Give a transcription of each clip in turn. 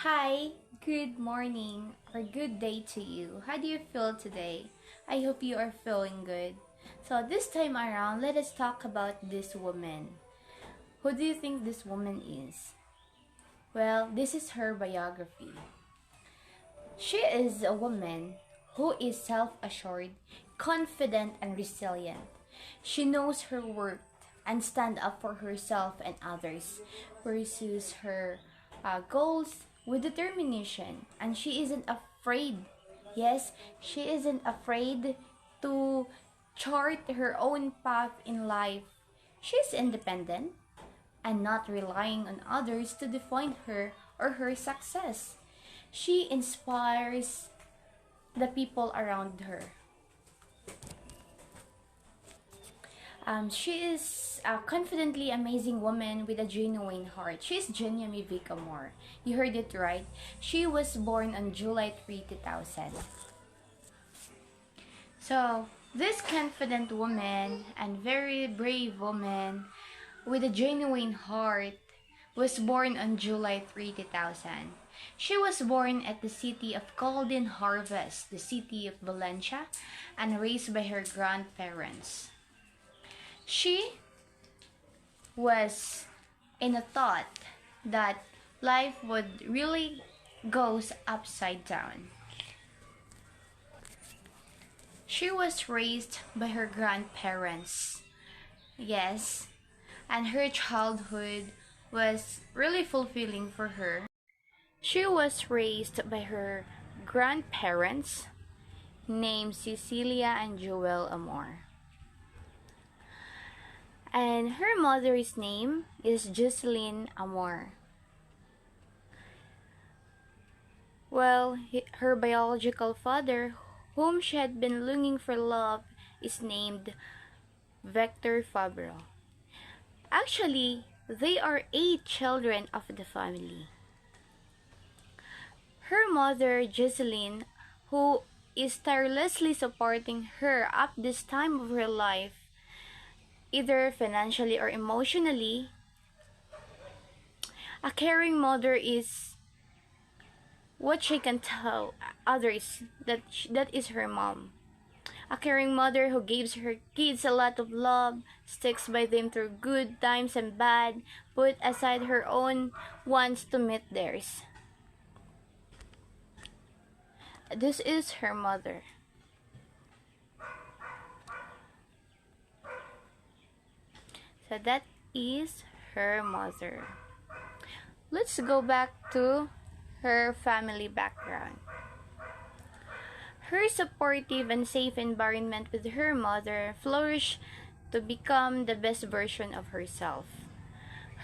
Hi, good morning or good day to you. How do you feel today? I hope you are feeling good. So, this time around, let us talk about this woman. Who do you think this woman is? Well, this is her biography. She is a woman who is self assured, confident, and resilient. She knows her worth and stand up for herself and others, pursues her goals with determination, and she isn't afraid. Yes, she isn't afraid to chart her own path in life. She's independent and not relying on others to define her or her success. She inspires the people around her. She is a confidently amazing woman with a genuine heart. She's Genuine Vika Moore. You heard it right. She was born on July 3, 2000. So, this confident woman and very brave woman with a genuine heart was born on July 3, 2000. She was born at the city of Golden Harvest, the city of Valencia, and raised by her grandparents. She was in a thought that life would really goes upside down. She was raised by her grandparents. Yes, and her childhood was really fulfilling for her. She was raised by her grandparents named Cecilia and Joel Amor. And her mother's name is Jocelyn Amor. Well, her biological father, whom she had been longing for love, is named Vector Fabro. Actually, they are 8 children of the family. Her mother, Jocelyn, who is tirelessly supporting her at this time of her life, either financially or emotionally. A caring mother is what she can tell others that is her mom. A caring mother who gives her kids a lot of love, sticks by them through good times and bad, put aside her own wants to meet theirs. This is her mother. So that is her mother. Let's go back to her family background. Her supportive and safe environment with her mother flourished to become the best version of herself.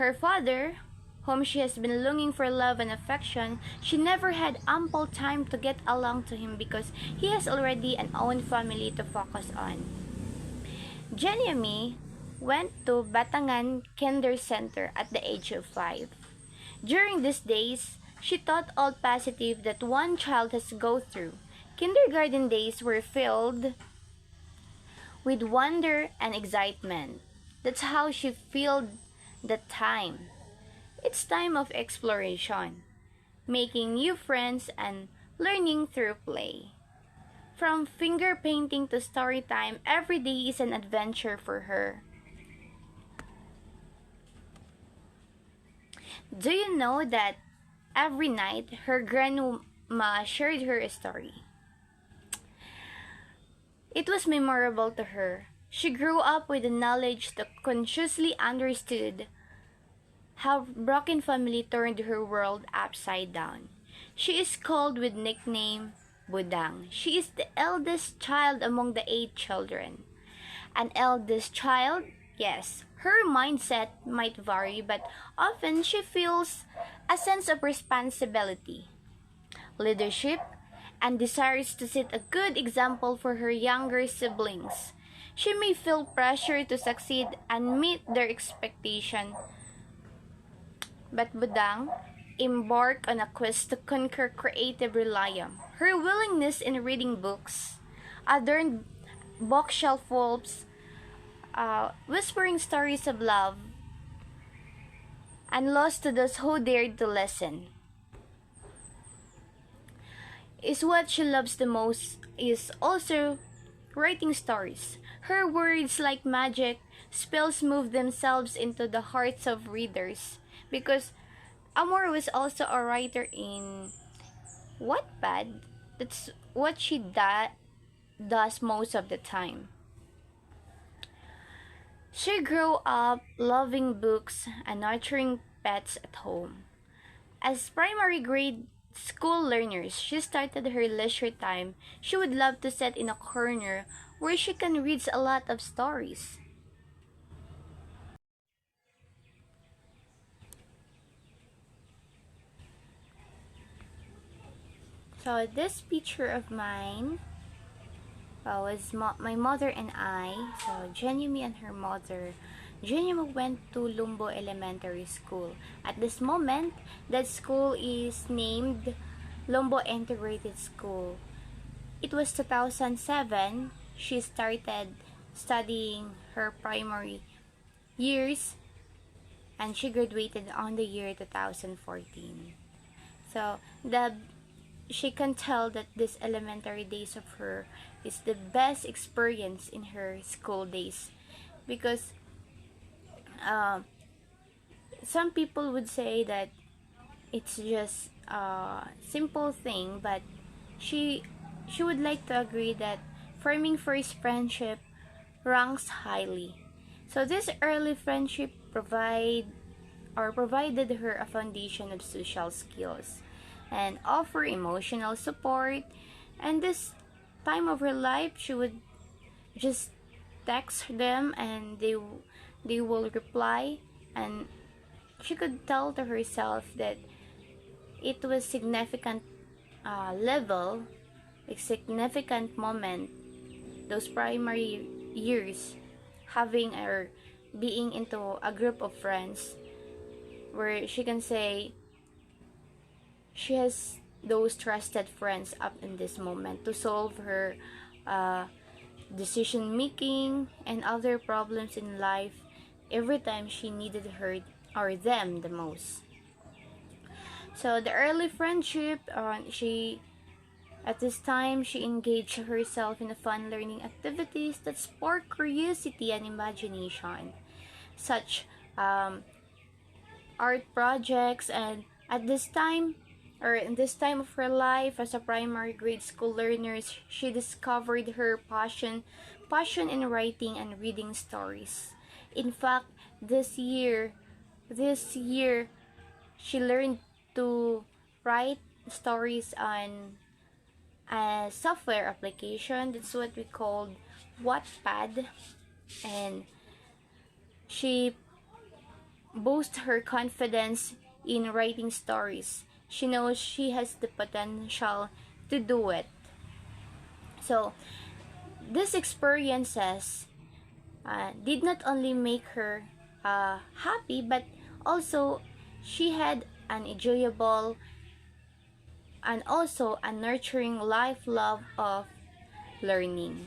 Her father, whom she has been longing for love and affection, she never had ample time to get along to him because he has already an own family to focus on. Jenny went to Batangan Kinder Center at the age of 5. During these days, she thought all positive that one child has to go through. Kindergarten days were filled with wonder and excitement. That's how she filled the time. It's time of exploration, making new friends and learning through play. From finger painting to story time, every day is an adventure for her. Do you know that every night her grandma shared her a story? It was memorable to her. She grew up with the knowledge that consciously understood how broken family turned her world upside down. She is called with nickname Budang. She is the eldest child among the 8 children. An eldest child? Yes, her mindset might vary, but often she feels a sense of responsibility, leadership, and desires to set a good example for her younger siblings. She may feel pressure to succeed and meet their expectation, but Budang embarked on a quest to conquer creative realism. Her willingness in reading books, adorned bookshelf wolves, whispering stories of love, and lost to those who dared to listen. is what she loves the most is also writing stories. Her words, like magic, spells move themselves into the hearts of readers because Amor was also a writer in Wattpad. That's what she does most of the time. She grew up loving books and nurturing pets at home. As primary grade school learners, she started her leisure time. She would love to sit in a corner where she can read a lot of stories. So this picture of mine was my mother and I. So Jenny and her mother. Jenny went to Lumbo Elementary School. At this moment, that school is named Lumbo Integrated School. It was 2007. She started studying her primary years and she graduated on the year 2014. So she can tell that this elementary days of her is the best experience in her school days because uh, some people would say that it's just a simple thing, but she she would like to agree that forming first friendship ranks highly. So this early friendship provided her a foundation of social skills and offer emotional support. And this time of her life, she would just text them and they will reply, and she could tell to herself that it was significant level, a significant moment, those primary years, having or being into a group of friends where she can say she has those trusted friends up in this moment to solve her uh, decision making and other problems in life every time she needed her or them the most. So the early friendship, she at this time she engaged herself in the fun learning activities that spark curiosity and imagination, such um, art projects. And at this time, or in this time of her life as a primary grade school learner, she discovered her passion in writing and reading stories. In fact, this year she learned to write stories on a software application. That's what we called Wattpad. And she boasts her confidence in writing stories. She knows she has the potential to do it. So, these experiences did not only make her happy, but also she had an enjoyable and also a nurturing life love of learning.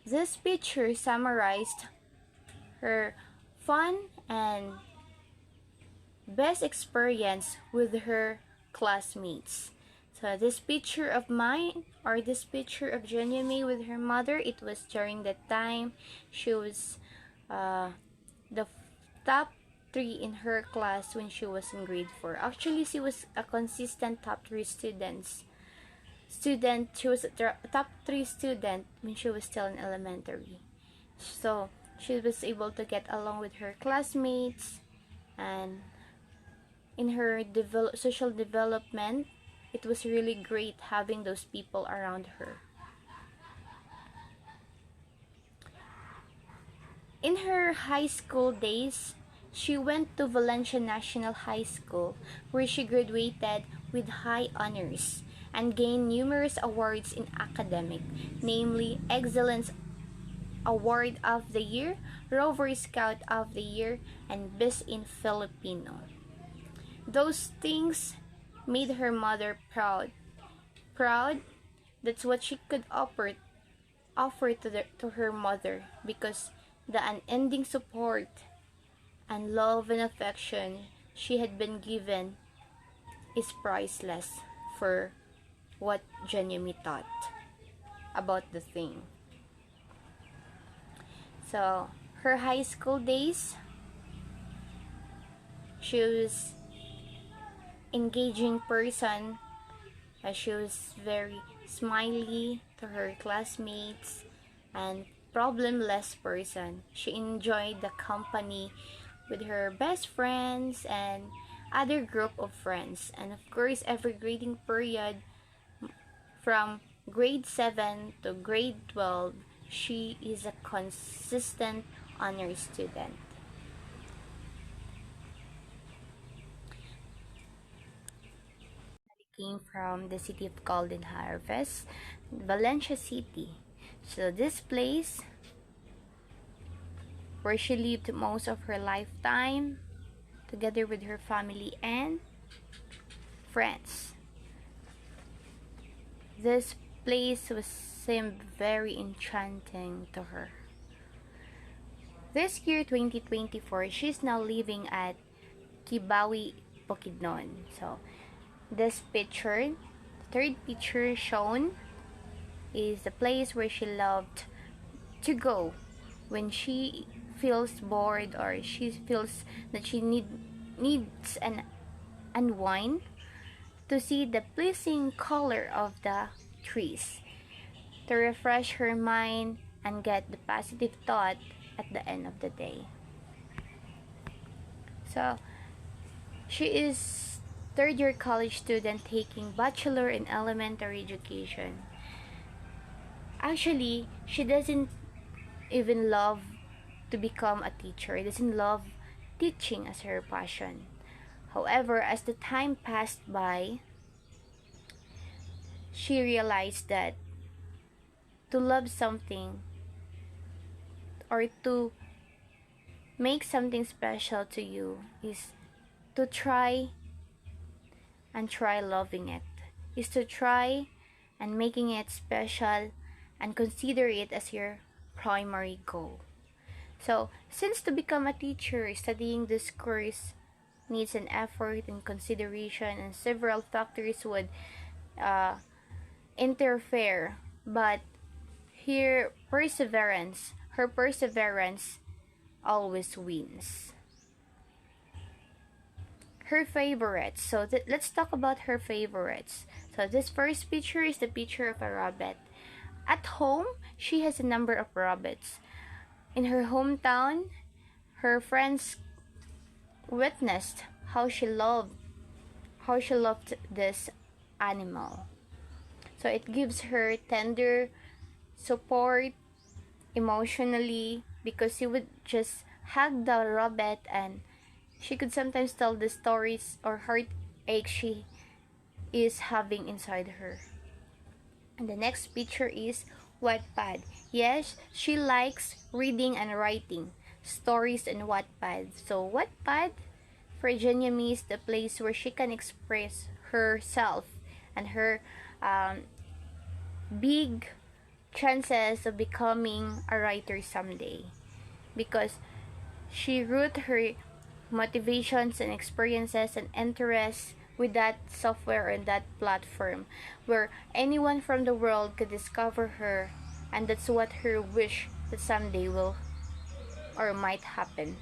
This picture summarized her fun and best experience with her classmates. So this picture of mine, or this picture of Jenny with her mother, it was during that time she was the top 3 in her class when she was in grade 4. Actually, she was a consistent top 3 student. She was a top 3 student when she was still in elementary. So she was able to get along with her classmates, and in her social development, it was really great having those people around her. In her high school days, she went to Valencia National High School, where she graduated with high honors and gained numerous awards in academic, namely Excellence Award of the Year, Rover Scout of the Year, and Best in Filipino. Those things made her mother proud. Proud, that's what she could offer to her mother, because the unending support and love and affection she had been given is priceless for what Genuine thought about the thing. So, her high school days, she was engaging person. She was very smiley to her classmates and problemless person. She enjoyed the company with her best friends and other group of friends. And of course, every grading period from grade 7 to grade 12, she is a consistent honor student. Came from the city of Golden Harvest, Valencia City. So this place where she lived most of her lifetime together with her family and friends. This place was seemed very enchanting to her. This year 2024, she's now living at Kibawi, Bukidnon. So this picture, the third picture shown, is the place where she loved to go when she feels bored or she feels that she needs an unwind, to see the pleasing color of the trees, to refresh her mind and get the positive thought at the end of the day. So she is third year college student taking bachelor in elementary education. Actually, she doesn't even love to become a teacher. She doesn't love teaching as her passion. However, as the time passed by, she realized that to love something or to make something special to you is to try and try loving it, is to try and making it special and consider it as your primary goal. So, since to become a teacher, studying this course needs an effort and consideration, and several factors would uh, interfere, but her perseverance always wins. Her favorites. So let's talk about her favorites. So this first picture is the picture of a rabbit. At home, she has a number of rabbits. In her hometown, her friends witnessed how she loved this animal. So it gives her tender support emotionally, because she would just hug the rabbit and she could sometimes tell the stories or heartache she is having inside her. And the next picture is Wattpad. Yes, she likes reading and writing stories in Wattpad. So Wattpad for Genyami is the place where she can express herself and her big chances of becoming a writer someday, because she root her motivations and experiences and interests with that software and that platform where anyone from the world could discover her, and that's what her wish that someday will or might happen.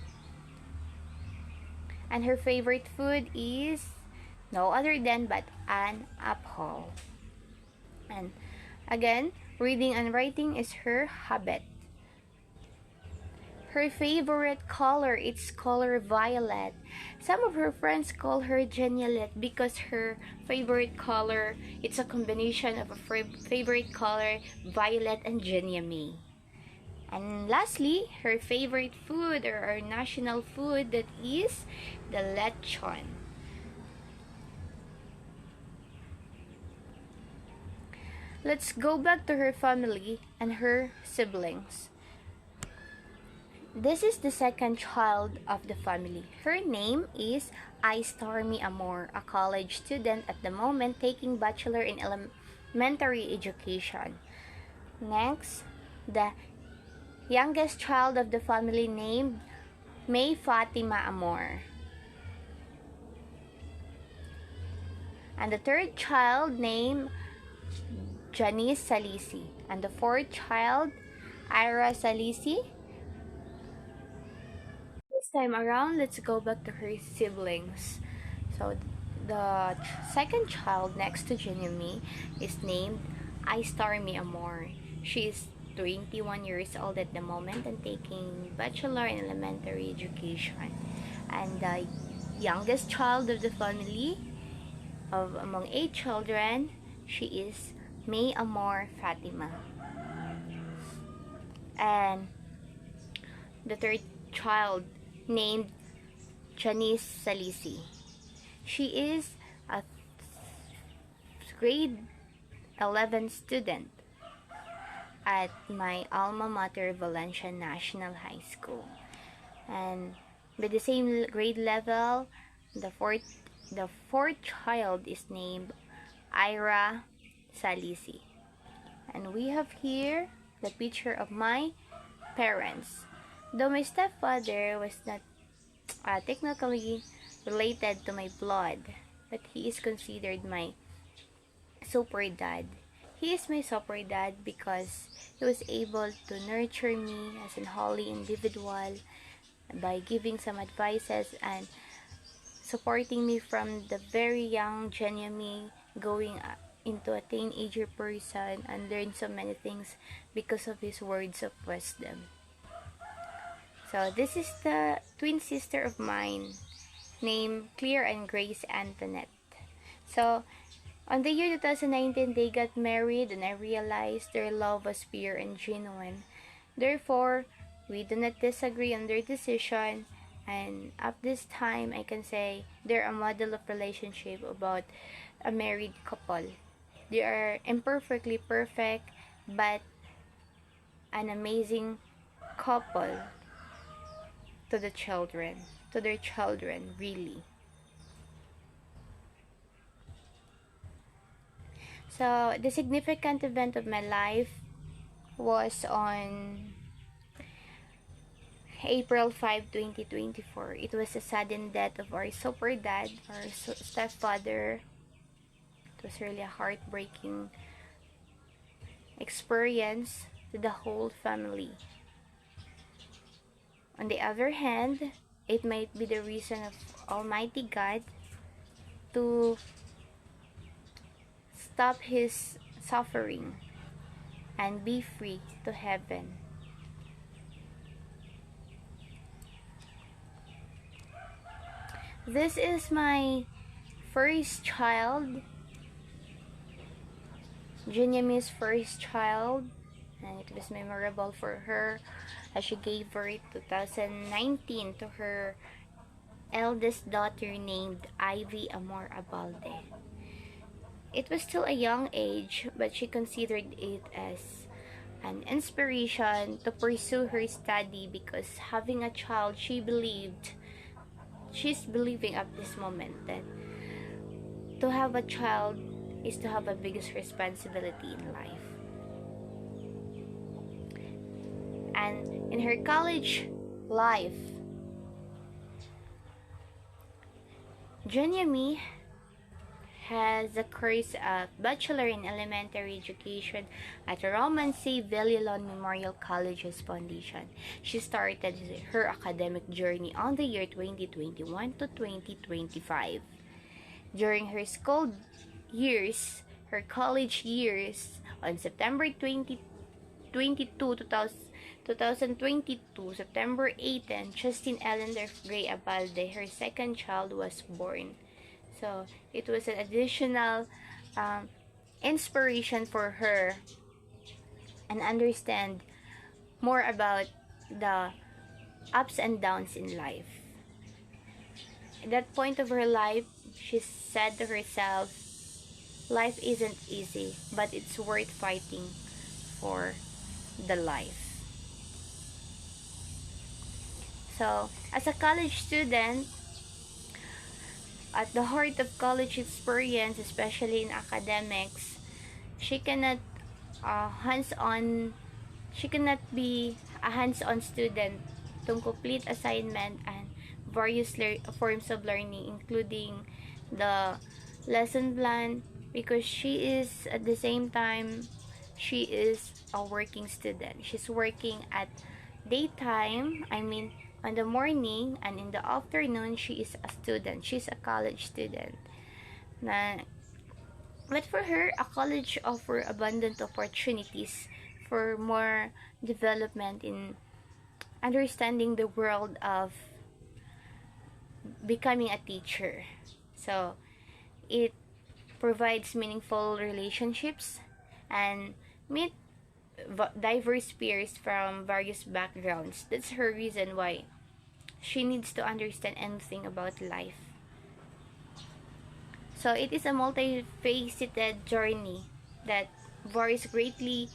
And her favorite food is no other than but an apple. And again, reading and writing is her habit. Her favorite color, it's color violet. Some of her friends call her Genialet because her favorite color, it's a combination of a favorite color, violet and Genyami. And lastly, her favorite food or our national food, that is the lechon. Let's go back to her family and her siblings. This is the second child of the family. Her name is Stormy Amor, a college student at the moment taking bachelor in elementary education. Next, the youngest child of the family named May Fatima Amor. And the third child named Janice Salisi. And the fourth child, Ira Salisi. This time around, let's go back to her siblings. So the second child next to Jinyomi is named Aistarmi Amor. She is 21 years old at the moment and taking bachelor in elementary education. And the youngest child of the family, of among 8 children, she is May Amor Fatima. And the third child named Janice Salisi. She is a grade 11 student at my alma mater, Valencia National High School. And with the same grade level, the fourth child is named Ira Salisi. And we have here the picture of my parents. Though my stepfather was not technically related to my blood, but he is considered my super dad. He is my super dad because he was able to nurture me as an holy individual by giving some advices and supporting me from the very young Genuine going into a teenager person, and learn so many things because of his words of wisdom. So this is the twin sister of mine named Claire and Grace Antoinette. So on the year 2019, they got married, and I realized their love was pure and genuine. Therefore, we do not disagree on their decision, and at this time, I can say they're a model of relationship about a married couple. They are imperfectly perfect, but an amazing couple to their children, really. So, the significant event of my life was on April 5, 2024. It was the sudden death of our super dad, our stepfather. It was really a heartbreaking experience to the whole family. On the other hand, it might be the reason of Almighty God to stop his suffering and be free to heaven. This is my first child, Jinyami's first child, and it was memorable for her as she gave birth 2019 to her eldest daughter named Ivy Amor Abalde. It was still a young age, but she considered it as an inspiration to pursue her study because having a child, she's believing at this moment that to have a child is to have a biggest responsibility in life. And in her college life, Junyami has a course of Bachelor in Elementary Education at Roman C. Villalon Memorial College's Foundation. She started her academic journey on the year 2021 to 2025. During her school years, her college years, on September 2022, September 18, Justin Ellender Gray Abalde, her second child, was born. So, it was an additional inspiration for her and understand more about the ups and downs in life. At that point of her life, she said to herself, life isn't easy, but it's worth fighting for the life. So, as a college student, at the heart of college experience, especially in academics, she cannot be a hands-on student to complete assignment and various forms of learning, including the lesson plan, because she is at the same time she is a working student. She's working at daytime, I mean on the morning, and in the afternoon she is a student. She's a college student. Na, but for her, a college offer abundant opportunities for more development in understanding the world of becoming a teacher. So it provides meaningful relationships and meet diverse peers from various backgrounds. That's her reason why she needs to understand anything about life. So it is a multifaceted journey that varies greatly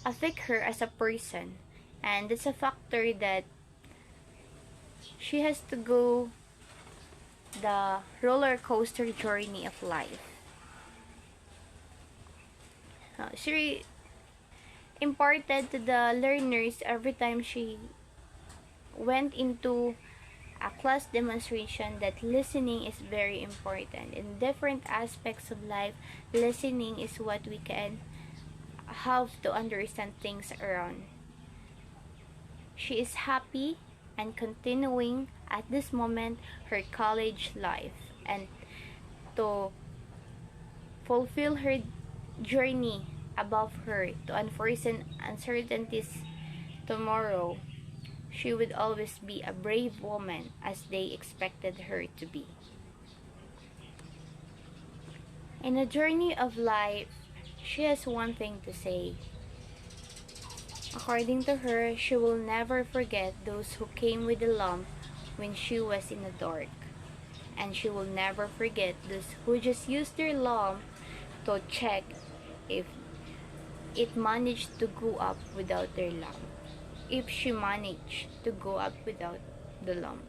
affect her as a person, and that's a factor that she has to go the roller coaster journey of life. She imparted to the learners every time she went into a class demonstration that listening is very important. In different aspects of life, listening is what we can have to understand things around. She is happy and continuing at this moment her college life, and to fulfill her journey above her to unforeseen uncertainties tomorrow. She would always be a brave woman as they expected her to be. In a journey of life, she has one thing to say. According to her, she will never forget those who came with a lamp when she was in the dark. And she will never forget those who just used their lamp to check if it managed to go up without their lamp. If she managed to go up without the lamp.